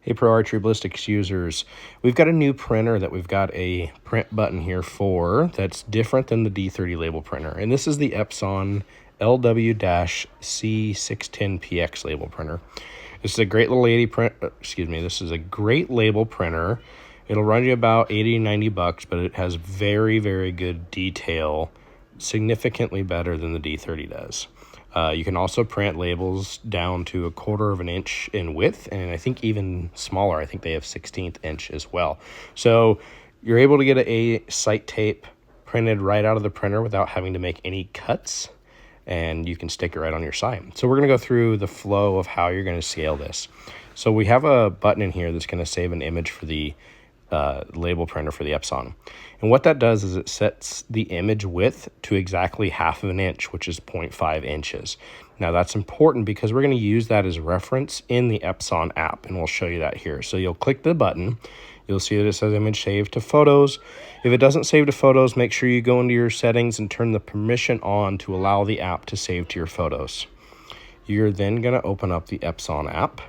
Hey, Pro Archery Ballistics users, we've got a new printer that we've got a print button here for that's different than the D30 label printer. And this is the Epson LW-C610PX label printer. This is a great little this is a great label printer. It'll run you about 80, 90 bucks, but it has very, very good detail, significantly better than the D30 does. You can also print labels down to 1/4 of an inch in width, and I think even smaller. I think they have 1/16 inch as well. So you're able to get a sight tape printed right out of the printer without having to make any cuts, and you can stick it right on your side. So we're going to go through the flow of how you're going to scale this. So we have a button in here that's going to save an image for the label printer for the Epson. And what that does is it sets the image width to exactly 1/2 of an inch, which is 0.5 inches. Now that's important because we're going to use that as reference in the Epson app, and we'll show you that here. So you'll click the button, you'll see that it says image saved to photos. If it doesn't save to photos, make sure you go into your settings and turn the permission on to allow the app to save to your photos. You're then going to open up the Epson app.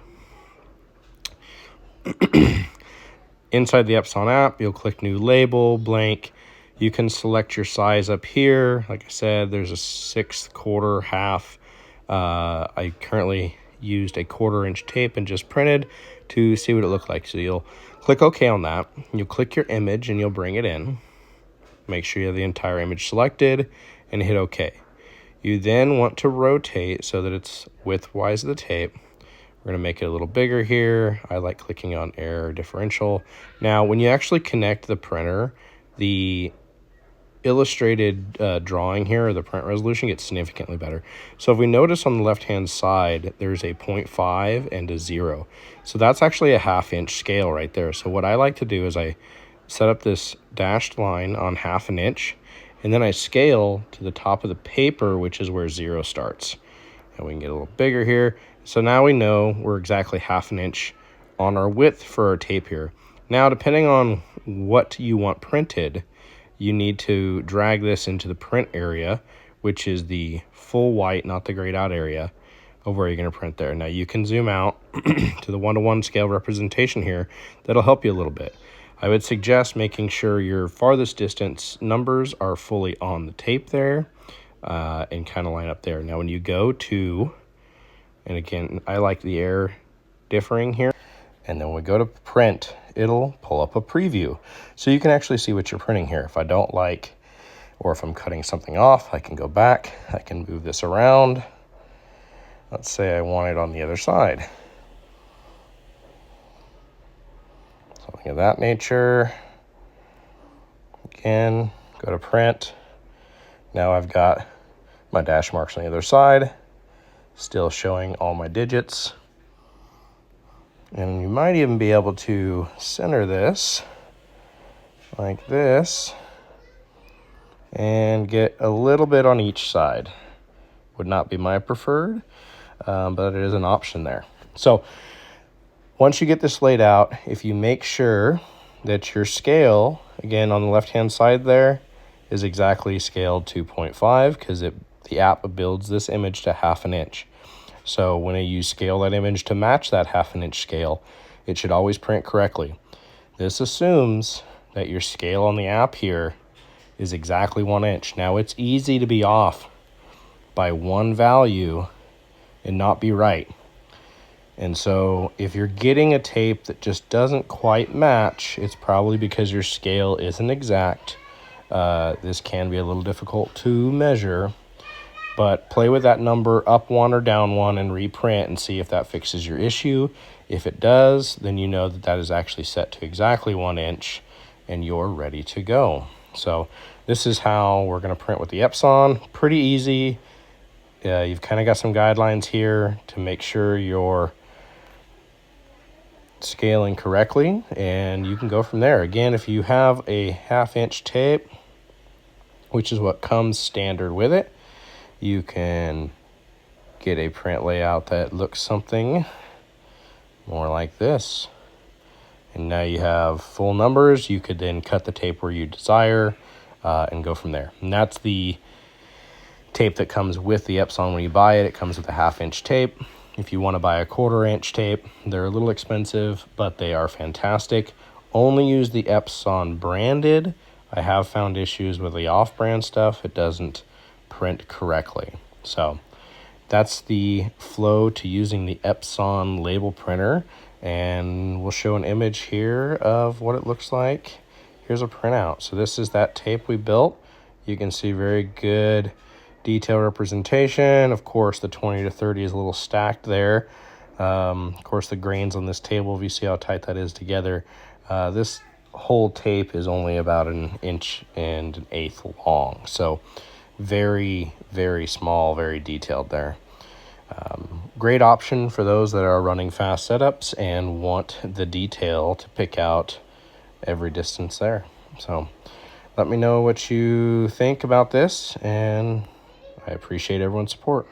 Inside the Epson app, you'll click new label, blank. You can select your size up here. Like I said, there's a 1/6, 1/4, 1/2. I currently used a 1/4 inch tape and just printed to see what it looked like. So you'll click OK on that. You'll click your image and you'll bring it in. Make sure you have the entire image selected and hit OK. You then want to rotate so that it's widthwise of the tape. We're going to make it a little bigger here. I like clicking on error differential. Now, when you actually connect the printer, the illustrated drawing here, or the print resolution, gets significantly better. So if we notice on the left-hand side, there's a 0.5 and a 0. So that's actually a 1/2 inch scale right there. So what I like to do is I set up this dashed line on 1/2 an inch, and then I scale to the top of the paper, which is where 0 starts. And we can get a little bigger here. So now we know we're exactly 1/2 an inch on our width for our tape here. Now, depending on what you want printed, you need to drag this into the print area, which is the full white, not the grayed out area, of where you're going to print there. Now, you can zoom out to the 1:1 scale representation here. That'll help you a little bit. I would suggest making sure your farthest distance numbers are fully on the tape there, and kind of line up there. Now, when you go to, and again, I like the error differing here. And then when we go to print, it'll pull up a preview. So you can actually see what you're printing here. If I don't like, or if I'm cutting something off, I can go back. I can move this around. Let's say I want it on the other side. Something of that nature. Again, go to print. Now I've got my dash marks on the other side, still showing all my digits. And you might even be able to center this like this and get a little bit on each side. Would not be my preferred, but it is an option there. So once you get this laid out, if you make sure that your scale, again on the left-hand side there, is exactly scaled to 0.5, because the app builds this image to 1/2 an inch. So when you scale that image to match that 1/2 an inch scale, it should always print correctly. This assumes that your scale on the app here is exactly 1 inch. Now, it's easy to be off by one value and not be right. And so if you're getting a tape that just doesn't quite match, it's probably because your scale isn't exact. This can be a little difficult to measure, but play with that number up 1 or down 1 and reprint and see if that fixes your issue. If it does, then you know that that is actually set to exactly 1 inch and you're ready to go. So this is how we're going to print with the Epson. Pretty easy. You've kind of got some guidelines here to make sure you're scaling correctly, and you can go from there. Again, if you have a 1/2 inch tape, which is what comes standard with it, you can get a print layout that looks something more like this. And now you have full numbers. You could then cut the tape where you desire and go from there. And that's the tape that comes with the Epson when you buy it. It comes with a 1/2 inch tape. If you want to buy a 1/4-inch tape, they're a little expensive, but they are fantastic. Only use the Epson branded. I have found issues with the off-brand stuff. It doesn't print correctly. So that's the flow to using the Epson label printer. And we'll show an image here of what it looks like. Here's a printout. So this is that tape we built. You can see very good detail representation. Of course, the 20 to 30 is a little stacked there. Of course, the grains on this table, if you see how tight that is together, this whole tape is only about 1.1 inches long. So very, very small, very detailed there. Great option for those that are running fast setups and want the detail to pick out every distance there. So let me know what you think about this, and I appreciate everyone's support.